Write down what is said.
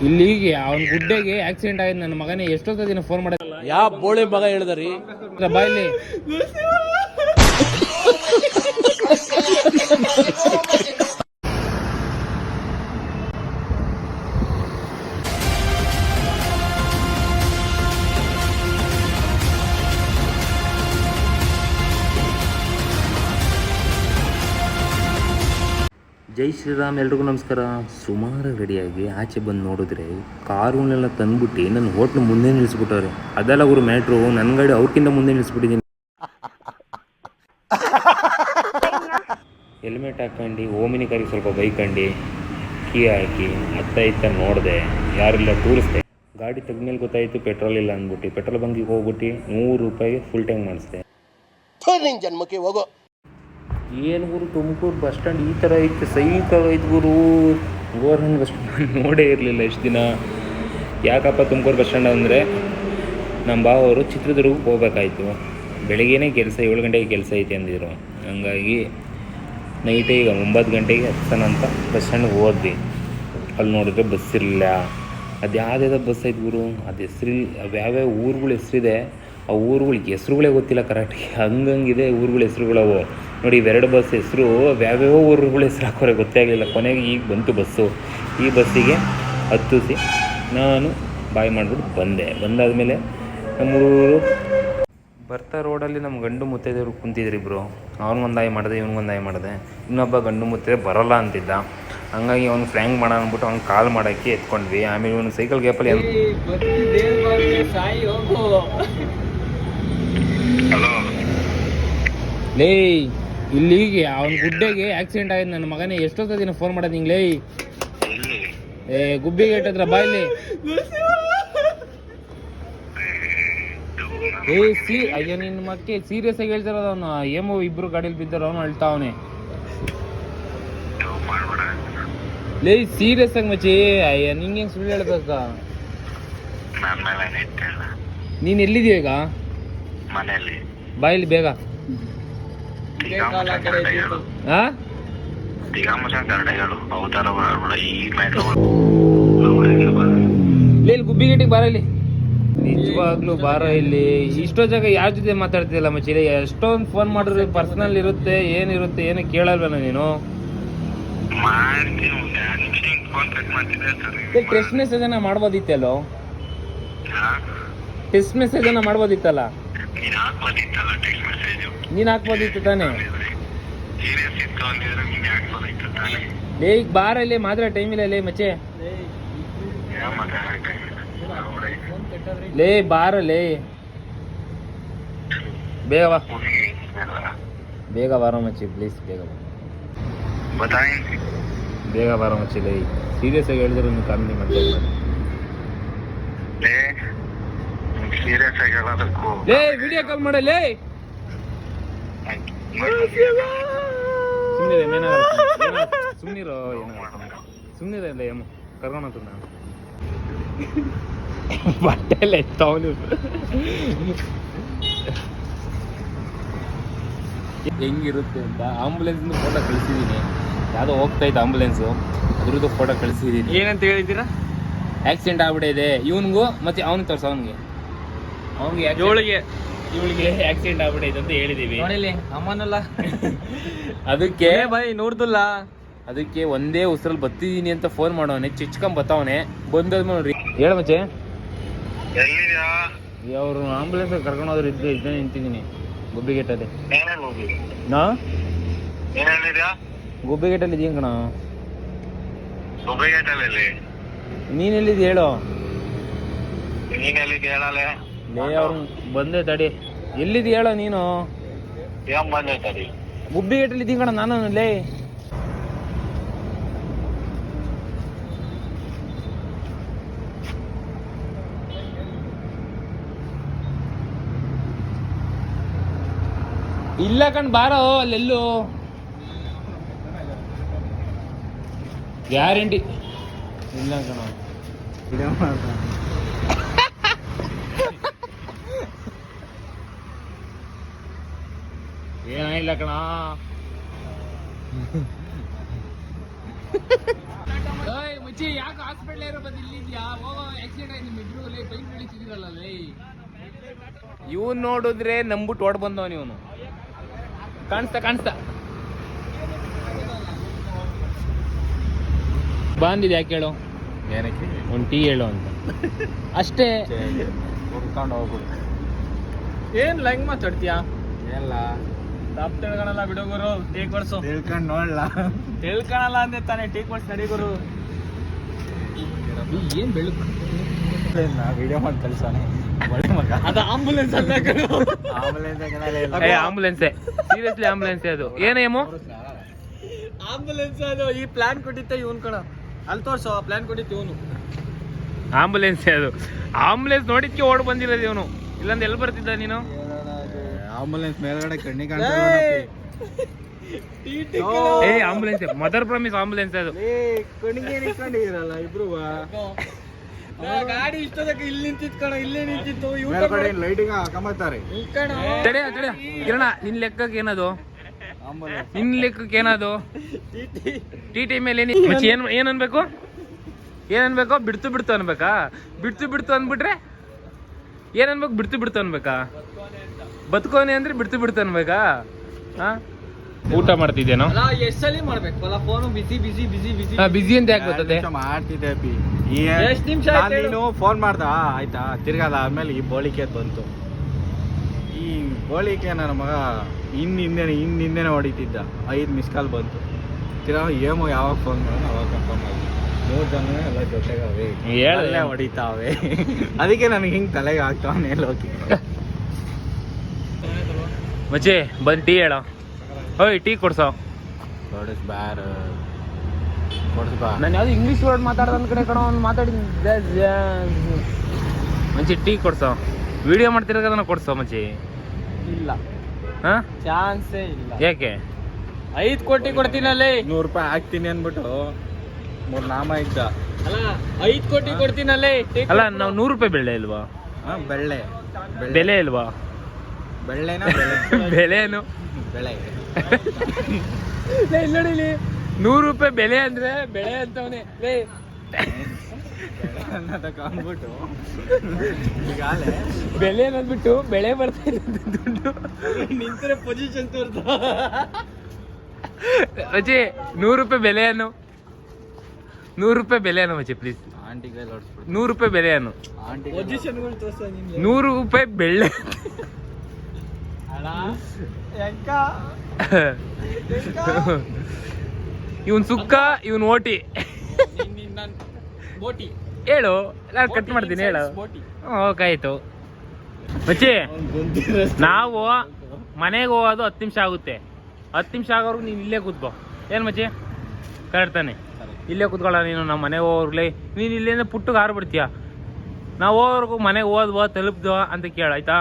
ಇಲ್ಲಿಗೆ ಅವನ ಗುಡ್ಡೆಗೆ ಆಕ್ಸಿಡೆಂಟ್ ಆಗಿದೆ. ನನ್ನ ಮಗನೇ ಎಷ್ಟೊತ್ತ ದಿನ ಫೋನ್ ಮಾಡಲ್ಲ. ಯಾವ ಬೋಳಿ ಮಗ ಹೇಳಿದ್ರಿ ಬಾಯಲ್ಲಿ ಜೈ ಶ್ರೀರಾಮ್. ಎಲ್ರಿಗೂ ನಮಸ್ಕಾರ. ಸುಮಾರು ರೆಡಿಯಾಗಿ ಆಚೆ ಬಂದು ನೋಡಿದ್ರೆ ಕಾರುನೆಲ್ಲ ತಂದ್ಬಿಟ್ಟು ನನ್ನ ಹೋಟ್ಲು ಮುಂದೆ ನಿಲ್ಲಿಸ್ಬಿಟ್ಟವ್ರೆ. ಅದೆಲ್ಲ ಅವರು ಮ್ಯಾಟ್ರು. ನನ್ನ ಗಾಡಿ ಅವ್ರಿಗಿಂತ ಮುಂದೆ ನಿಲ್ಲಿಸ್ಬಿಟ್ಟಿದ್ದೀನಿ. ಹೆಲ್ಮೆಟ್ ಹಾಕೊಂಡು ಓಮಿನಿ ಕಾರಿಗೆ ಸ್ವಲ್ಪ ಬೈಕಂಡು ಕೀ ಹಾಕಿ ಅತ್ತ ನೋಡಿದೆ, ಯಾರಿಲ್ಲ, ಟೂರಿಸ್ಟೆ. ಗಾಡಿ ತೆಗ್ದ್ಮೇಲೆ ಗೊತ್ತಾಯಿತು ಪೆಟ್ರೋಲ್ ಇಲ್ಲ ಅಂದ್ಬಿಟ್ಟು ಪೆಟ್ರೋಲ್ ಬಂಕಿಗೆ ಹೋಗ್ಬಿಟ್ಟು 100 ರೂಪಾಯಿಗೆ ಫುಲ್ ಟ್ಯಾಂಕ್ ಮಾಡಿಸ್ದೆ. ಜನ್ಮಕ್ಕೆ ಹೋಗೋ ಏನು ಗುರು, ತುಮಕೂರು ಬಸ್ ಸ್ಟ್ಯಾಂಡ್ ಈ ಥರ ಐತೆ, ಸೈಕಾಗಿ ಐತೆ ಗುರು. ಗೋರ್ಮೆಂಟ್ ಬಸ್ ಸ್ಟ್ಯಾಂಡ್ ನೋಡೇ ಇರಲಿಲ್ಲ ಇಷ್ಟು ದಿನ. ಯಾಕಪ್ಪ ತುಮಕೂರು ಬಸ್ ಸ್ಟ್ಯಾಂಡ್ ಅಂದರೆ, ನಮ್ಮ ಬಾವರು ಚಿತ್ರದುರ್ಗಕ್ಕೆ ಹೋಗ್ಬೇಕಾಯ್ತು. ಬೆಳಗ್ಗೆನೇ ಕೆಲಸ, 7 ಗಂಟೆಗೆ ಕೆಲಸ ಐತೆ ಅಂದಿದ್ರು. ಹಂಗಾಗಿ ನೈಟೇ ಈಗ 9 ಗಂಟೆಗೆ ಹತ್ತನ ಅಂತ ಬಸ್ ಸ್ಟ್ಯಾಂಡ್ಗೆ ಹೋದ್ವಿ. ಅಲ್ಲಿ ನೋಡಿದ್ರೆ ಬಸ್ ಇರಲಿಲ್ಲ. ಅದು ಯಾವುದ್ಯಾವ್ದು ಬಸ್ ಐತೆ ಗುರು, ಅದು ಯಾವ್ಯಾವ ಊರುಗಳ ಹೆಸರಿದೆ, ಆ ಊರುಗಳಿಗೆ ಹೆಸ್ರುಗಳೇ ಗೊತ್ತಿಲ್ಲ ಕರೆಕ್ಟಾಗಿ. ಹಂಗಂಗಿದೆ ಊರುಗಳ ಹೆಸ್ರುಗಳವು. ನೋಡಿ, ಇವೆರಡು ಬಸ್ ಹೆಸರು ಯಾವ್ಯಾವ ಊರುಗಳ ಹೆಸ್ರು ಹಾಕೋರೆ ಗೊತ್ತೇ ಆಗಲಿಲ್ಲ. ಕೊನೆಗೆ ಈಗ ಬಂತು ಬಸ್ಸು. ಈ ಬಸ್ಸಿಗೆ ಹತ್ತಿಸಿ ನಾನು ಬಾಯ್ ಮಾಡಿಬಿಟ್ಟು ಬಂದಾದಮೇಲೆ ನಮ್ಮೂರು ಬರ್ತಾ ರೋಡಲ್ಲಿ ನಮ್ಮ ಗಂಡು ಮುತ್ತೈದೆಯವರು ಕುಂತಿದ್ರು ಇಬ್ಬರು. ಅವ್ನಿಗೊಂದಾಯ ಮಾಡಿದೆ, ಇವ್ನಿಗೊಂದಾಯ ಮಾಡಿದೆ. ಇನ್ನೊಬ್ಬ ಗಂಡು ಮುತ್ತೈದೆ ಬರೋಲ್ಲ ಅಂತಿದ್ದ. ಹಂಗಾಗಿ ಅವ್ನು ಫ್ರ್ಯಾಂಕ್ ಮಾಡೋಣ ಅಂದ್ಬಿಟ್ಟು ಅವ್ನು ಕಾಲ್ ಮಾಡೋಕ್ಕೆ ಎತ್ಕೊಂಡ್ವಿ. ಆಮೇಲೆ ಇವನು ಸೈಕಲ್ ಗ್ಯಾಪಲ್ಲಿ ಲೇ ಇಲ್ಲಿಗೆ ಅವನ ಗುಡ್ಡೆಗೆ ಆಕ್ಸಿಡೆಂಟ್ ಆಗಿದೆ. ನನ್ನ ಮಗನೇ ಎಷ್ಟೊತ್ತ ದಿನ ಫೋನ್ ಮಾಡೋದು ನಿಂಗೆ. ಗುಬ್ಬಿಗೆ ಇಟ್ಟದ್ರ ಬಾಯಲ್ಲಿ. ಅಯ್ಯೋ ನಿನ್ನ ಮಕ್ಕೆ ಸೀರಿಯಸ್ ಆಗಿ ಹೇಳ್ತಾರ. ಅವನು ಏಮೋ ಇಬ್ರು ಗಾಡಿಯಲ್ಲಿ ಬಿದ್ದರು, ಅವನು ಅಳ್ತಾವನೆ. ಲೇ ಸೀರಿಯಸ್ ಆಗಿ ಮಚ್ಚಿ. ಅಯ್ಯ ನಿಂಗೆ ಹೆಂಗೆ ಸುಳ್ಳು ಹೇಳ್ಬೇಕ? ನೀನು ಎಲ್ಲಿದೀಯ ಈಗ? ಬಾಯಲ್ಲಿ ಬೇಗ. ಗುಬ್ಬಿಗೇಟಿಗೆ ಬಾರ ಇಲ್ಲಿ. ನಿಜವಾಗ್ಲೂ ಬಾರ ಇಲ್ಲಿ. ಇಷ್ಟೋ ಜಾಗ ಯಾವ ಜೊತೆ ಮಾತಾಡ್ತಿಲ್ಲ ಮಚ್ಚಿ? ಎಷ್ಟೊಂದು ಫೋನ್ ಮಾಡಿದ್ರೆ ಪರ್ಸನಲ್ ಇರುತ್ತೆ, ಏನಿರುತ್ತೆ, ಏನು ಕೇಳಲ್ವೇನ ನೀನು? ಟೆಕ್ಸ್ಟ್ ಮೆಸೇಜ್ ಅನ್ನ ಮಾಡ್ಬೋದಿತ್ತಲ್ಲೋ? ಟೆಕ್ಸ್ಟ್ ಮೆಸೇಜ್ ಅನ್ನ ಮಾಡ್ಬೋದಿತ್ತಲ್ಲ? ನೀನ್ ಹಾಕ್ಬೋದಿತ್ತು ತಾನೆ? ಲೇ ಈಗ ಬಾರ ಇಲ್ಲಿ, ಮಾತ್ರ ಟೈಮ್ ಇಲ್ಲ ಲೇ ಮಚ್ಚೆ. ಲೇ ಬಾರ ಲೇ, ಬೇಗ ಬಾ, ಬೇಗ ಬಾರೋ ಮಚ್ಚಿ ಪ್ಲೀಸ್, ಬೇಗ ಬೇಗ ಬಾರೋ ಮಚ್ಚಿ. ಲೇ ಸೀರಿಯಸ್ ಆಗಿ ಹೇಳಿದ್ರೆ ನೀವು ಕಾಮಿಡಿ ಮಾಡ್ತಾ. ಲೇ ವಿಡಿಯೋ ಕಾಲ್ ಮಾಡಲೇ. ಸುಮ್ಮನಿರೋ, ಸುಮ್ಮನಿರ ಇಲ್ಲ ಏಮೋ ಕರ್ಕೊಂಡು ನಾನು ಬಟ್ಟೆಲ್ಲ ಎತ್ತವನು. ಹೆಂಗಿರುತ್ತೆ ಅಂತ ಆಂಬುಲೆನ್ಸ್ ಫೋಟೋ ಕಳಿಸಿದ್ದೀನಿ. ಯಾವುದೋ ಹೋಗ್ತಾ ಇತ್ತು ಆಂಬುಲೆನ್ಸು, ಅದ್ರದ್ದು ಫೋಟೋ ಕಳಿಸಿದ್ದೀನಿ. ಏನಂತ ಹೇಳಿದ್ದೀರಾ? ಆಕ್ಸಿಡೆಂಟ್ ಆಗ್ಬಿಟ್ಟಿದೆ ಇವನಿಗೂ, ಮತ್ತೆ ಅವನಿಗೆ ತೋರ್ಸ, ಅವನಿಗೆ ಇವಳಿಗೆ ಆಕ್ಸಿಡೆಂಟ್ ಆಗ್ಬಿಟ್ಟೈತೆ ಅಂತ ಹೇಳಿದೀವಿ. ಅಮ್ಮನಲ್ಲ ಅದಕ್ಕೆ ಬೈ ನೋಡ್ದಲ್ಲ, ಅದಕ್ಕೆ ಒಂದೇ ಉಸಿರಲ್ಲಿ ಬತ್ತಿದೀನಿ ಅಂತ ಫೋನ್ ಮಾಡೋನೆ. ಚಿಚ್ಕೊಂಡ್ ಬತ್ತಾವನೆ. ಬಂದದ್ಮೇಲೆ ನೋಡ್ರಿ, ಹೇಳ ಮಚ್ಚೆ. ಅವ್ರು ಆಂಬುಲೆನ್ಸ್ ಕರ್ಕೊಂಡು ಹೋದ್ರೆ ಇದ್ದೇ ನಿಂತಿದ್ದೀನಿ ಗುಬ್ಬಿಗೇಟಲ್ಲಿ. ನಾ ಗುಬ್ಬಿಗೇಟಲ್ಲಿ ಇದೀನಿ ಕಣ. ನೀನ್ ಎಲ್ಲಿದ್ದಿ ಹೇಳು? ಲೇ ಅವ್ರು ಬಂದೆ ತಡಿ. ಎಲ್ಲಿದ್ದಿ ಹೇಳೋ ನೀನು? ಗುಬ್ಬಿಗೇಟಲ್ಲಿ ಇದೀನಿ ಕಣ ನಾನು. ಲೇ ಇಲ್ಲ ಕಣ್, ಬಾರೋ ಅಲ್ಲೆಲ್ಲೂ. ಗ್ಯಾರಂಟಿ ಇಲ್ಲ ಕಣ. ಏನಿಲ್ಲ ಕಣ. ಮಚ್ಚಿ ಯಾಕೆ ಹಾಸ್ಪಿಟ್ಲ್ ಇರೋ ಬಂದು ಇಲ್ಲಿದ್ಯಾ? ಹೋಗೋ ಆಕ್ಸಿಡೆಂಟ್ ಆಯ್ತು ನಿಮ್ಮಿಬ್ರು ಬೈಕ್ ಬೆಳಿತಿದ್ದೀರಲ್ಲ. ಇವನ್ ನೋಡಿದ್ರೆ ನಂಬಿಟ್ಟು ಓಡ್ ಬಂದವನು ಇವನು. ಕಾಣಿಸ್ತಾ ಬಂದಿದೆ. ಯಾಕೆ ಹೇಳು? ಏನಕ್ಕೆ ಒಂದು ಟೀ ಹೇಳು ಅಂತ ಅಷ್ಟೇ. ಹುಡ್ಕೊಂಡು ಹೋಗ್ಬಿಡು. ಏನ್ ಲಂಗ್ ಮಾತಾಡ್ತೀಯಾ? ಎಲ್ಲ ತಪ್ಪು ತಿಳ್ಕೊಳಲ್ಲ ಬಿಡೋಗುರು. ಟೀ ಕೊಡ್ಸು. ತಿಳ್ಕೊಂಡು ನೋಡ್ಲ. ತಿಳ್ಕೊಳಲ್ಲ ಅಂದೆ ತಾನೇ ಟೀ ಕೊಡ್ಸು ನಡಿಗುರು. ಏನ್ ಬೆಳಕು ವಿಡಿಯೋ ಮಾಡಿ ಕಳ್ಸೋಣ. ಒಳ್ಳೆ ಮಗ. ಅದು ಆಂಬುಲೆನ್ಸ್ ಅಲ್ಲ ಕಣೋ. ಆಂಬುಲೆನ್ಸೇ, ಸೀರಿಯಸ್ಲಿ ಆಂಬುಲೆನ್ಸೇ ಅದು. ಏನೇಮೋ ಆಂಬುಲೆನ್ಸ್ ಅದು. ಈ ಪ್ಲಾನ್ ಕೊಟ್ಟಿದ್ದೆ ಇವನ್ ಕಣ. ಅಲ್ಲಿ ತೋರ್ಸು ಪ್ಲಾನ್ ಕೊಟ್ಟಿತ್ತು ಇವನು. ಆಂಬುಲೆನ್ಸೇ ಅದು. ಆಂಬುಲೆನ್ಸ್ ನೋಡಿದ್ಕೆ ಓಡ್ ಬಂದಿರೋದು ಇವನು. ಇಲ್ಲಂದ್ರೆ ಎಲ್ಲಿ ಬರ್ತಿದ್ದ ನೀನು? ಆಂಬುಲೆನ್ಸ್ ಮೇಲ್ಗಡೆ ಕಣ್ಣಿ ಏ ಆಂಬುಲೆನ್ಸ್, ಮದರ್ ಪ್ರಾಮಿಸ್ ಆಂಬುಲೆನ್ಸ್ ಅದು. ಕಣ್ಣಿಗೆ ನಿಂತ್ಕೊಂಡಿರಲ್ಲ ಇಬ್ರು. ಗಾಡಿ ಇಷ್ಟೊಂದಕ್ಕೆ ಇಲ್ಲಿ ನಿಂತಿತ್ತು ಕಣ. ಇಲ್ಲೇ ನಿಂತಿತ್ತು. ಲೈಟಿಂಗ್ ಹಾಕೊಂಬತ್ತಾರೆ. ತಡೆ ಕಿರಣ, ನಿನ್ ಲೆಕ್ಕಕ್ಕೆ ಏನದು? ನಿನ್ ಲೆಕ್ಕಕ್ಕೆ ಏನದು? ಟಿ ಮೇಲೆ ಏನ್ ಅನ್ಬೇಕು? ಬಿಡ್ತು ಅನ್ಬೇಕಾ? ಬಿಡ್ತು ಅಂದ್ಬಿಟ್ರೆ ಏನನ್ಬೇಕು? ಬಿಡ್ತು ಅನ್ಬೇಕಾ? ಬದುಕೋನೆ ಅಂದ್ರೆ ಬಿಡ್ತು ಅನ್ಬೇಕಾ? ಊಟ ಮಾಡ್ತಿದ್ದೇನೋ? ಅಲ್ಲ ಎಷ್ಟ್ ಸಲ ಮಾಡ್ಬೇಕು ಅಲ್ಲ ಫೋನು? ಬಿಸಿ ಬಿಸಿ ಅಂತ ಯಾಕೆ ಬರ್ತದೆ? ಮಾಡ್ತಿದ್ದೆ ಎಷ್ಟ್ ನಿಮಿಷ ಆಯ್ತು ಹೇಳು? ನೀನು ಫೋನ್ ಮಾಡ್ದ ಆಯ್ತಾ, ತಿರ್ಗಾದ ಆದ್ಮೇಲೆ ಈ ಬೋಳಿಕೆ ಬಂತು. ಈ ಬೋಳಿಕೆ ನನ್ನ ಮಗ ಹಿಂದಿಂದೇನೆ ಹೊಡಿತಿದ್ದ. 5 ಮಿಸ್ ಕಾಲ್ ಬಂತು. ತಿರ್ಗಾ ಏಮೋ ಯಾವಾಗ ಫೋನ್ ಮಾಡೋದು ಅವಾಗ ಕನ್ಫರ್ಮ್ ಆಗಿ 3 ಜನ ಎಲ್ಲ ಜೊತೆಗಾವೆ ಹೇಳಲ್ಲ ಹೊಡಿತಾವೆ. ಅದಕ್ಕೆ ನನಗೆ ಹಿಂಗೆ ತಲೆಗೆ ಆಗ್ತಾವನೆ ಲೋಕಿ. ಮಚ್ಚೆ ಬಂದು ಟೀ ಹೇಳ. ಓಯ್ ಟೀ ಕೊಡ್ಸೋ. ನಾನು ಯಾವ್ದು ಇಂಗ್ಲೀಷ್ ವರ್ಡ್ ಮಾತಾಡ್ದ ಕಡೆ ಕಣೋ ಅವ್ನು ಮಾತಾಡಿದ. ಮಂಚಿ ಟೀ ಕೊಡ್ಸೋ. ವಿಡಿಯೋ ಮಾಡ್ತಿರೋದನ್ನ ಕೊಡ್ಸೋ ಮಚ್ಚಿ. ಇಲ್ಲ, ಹಾ ಚಾನ್ಸೇ ಇಲ್ಲ. ಯಾಕೆ? 5 ಕೋಟಿ ಕೊಡ್ತೀನಲ್ಲಿ. 100 ರೂಪಾಯಿ ಹಾಕ್ತೀನಿ ಅಂದ್ಬಿಟ್ಟು 3 ನಾಮ ಇದ್ದ. ಅಲ್ಲ 5 ಕೋಟಿ ಕೊಡ್ತೀನಲ್ಲಿ. ಅಲ್ಲ ನಾವು 100 ರೂಪಾಯಿ ಬೆಳೆ ಇಲ್ವಾ? ಬೆಲೆ ಇಲ್ವಾ? ಬೆಳ್ಳೆನ ಬೆಲೆ ಏನು? ಬೆಳೆ ನೋಡಿಲಿ 100 ರೂಪಾಯಿ ಬೆಲೆ ಅಂದ್ರೆ ಬೆಳೆ ಅಂತವನೇ. ಅನ್ನೋದಕ್ಕೆ ಅಂದ್ಬಿಟ್ಟು ಈಗಾಲೇ ಬೆಲೆ ಅನ್ನೋದ್ಬಿಟ್ಟು ಬೆಳೆ ಬರ್ತಾ ಇದೆ ದುಡ್ಡು. ನಿಂತಿರೋ ಪೊಸಿಷನ್ ತೋರ್ತ. ಮಚ್ಚಿ 100 ರೂಪಾಯಿ ಬೆಲೆ ಅನ್ನು. 100 ರೂಪಾಯಿ ಬೆಲೆ ಅನ್ನು ಮಚ್ಚಿ ಪ್ಲೀಸ್. ಆಂಟಿಗೆ ನೋಡ್ಸ್ಬಿಟ್ಟು 100 ರೂಪಾಯಿ ಬೆಲೆ ಅನ್ನು. ಆಂಟಿಗೆ ಪೊಸಿಷನ್ಗಳು ತೋರ್ಸ ನಿಮ್ಗೆ. 100 ರೂಪಾಯಿ ಬೆಳ್ಳೆ. ಅಲ್ಲ ಹೆಂಗ ಇವನ್ ಸುಕ್ಕ, ಇವನ್ ಓಟಿ. ಬೋಟಿ ಹೇಳು, ನಾನು ಕಟ್ ಮಾಡ್ತೀನಿ. ಹೇಳು. ಬೋಟಿ. ಓಕೆ ಆಯ್ತು ಮಚ್ಚಿ. ನಾವು ಮನೆಗೆ ಹೋಗೋದು 10 ನಿಮಿಷ ಆಗುತ್ತೆ. 10 ನಿಮಿಷ ಆಗೋರ್ಗು ನೀನು ಇಲ್ಲೇ ಕೂತ್ಕೋ. ಏನು ಮಚ್ಚಿ ಕರೆಕ್ಟ್ ತಾನೆ? ಇಲ್ಲೇ ಕೂತ್ಕೊಳ್ಳ ನೀನು. ನಮ್ಮ ಮನೆಗೆ ಹೋಗ್ಲಿ, ನೀನು ಇಲ್ಲಿಂದ ಪುಟ್ಟಿಗೆ ಹಾರ್ಬಿಡ್ತೀಯ. ನಾವು ಹೋಗೋರ್ಗು ಮನೆಗೆ ಹೋದ್ವಾ ತಲುಪ್ದ್ವಾ ಅಂತ ಕೇಳು ಆಯ್ತಾ?